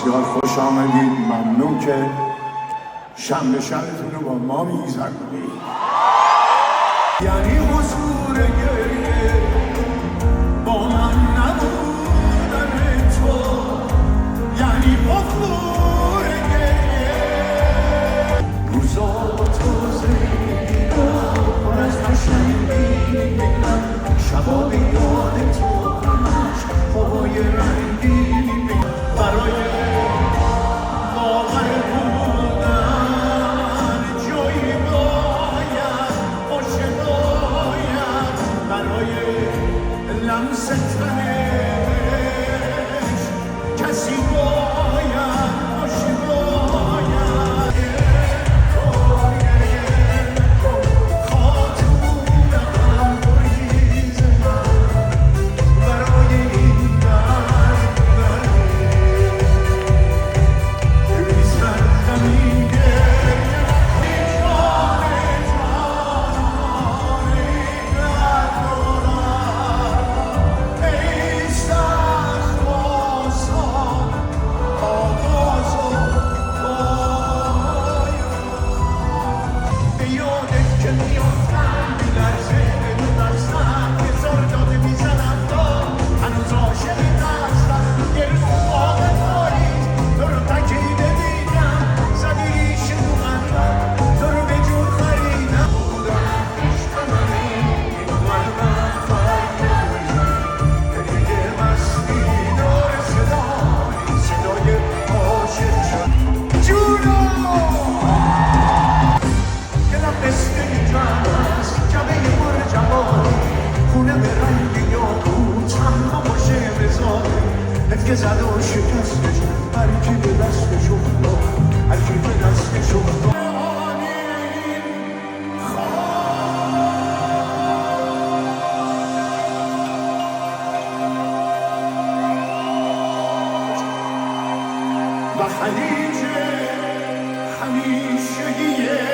بسیار خوش آمدید. ممنون که شنبه شبتون رو با ما میگذرونید. یعنی حضور گریه با من نبودن تو، یعنی بخور گریه روزا با تو زندگیرم پر از قشنگی بگم، شبا به یاد تو همش هوای رنگی برای واقع بودن جایی باید باشه، باید برای لمس تنش کسی باید باشه، باید خاتون هم بریز برای این که زد و شکستش، هر کی به دستش افتاد، هر کی به دستش افتاد. و خلیج همیشگیه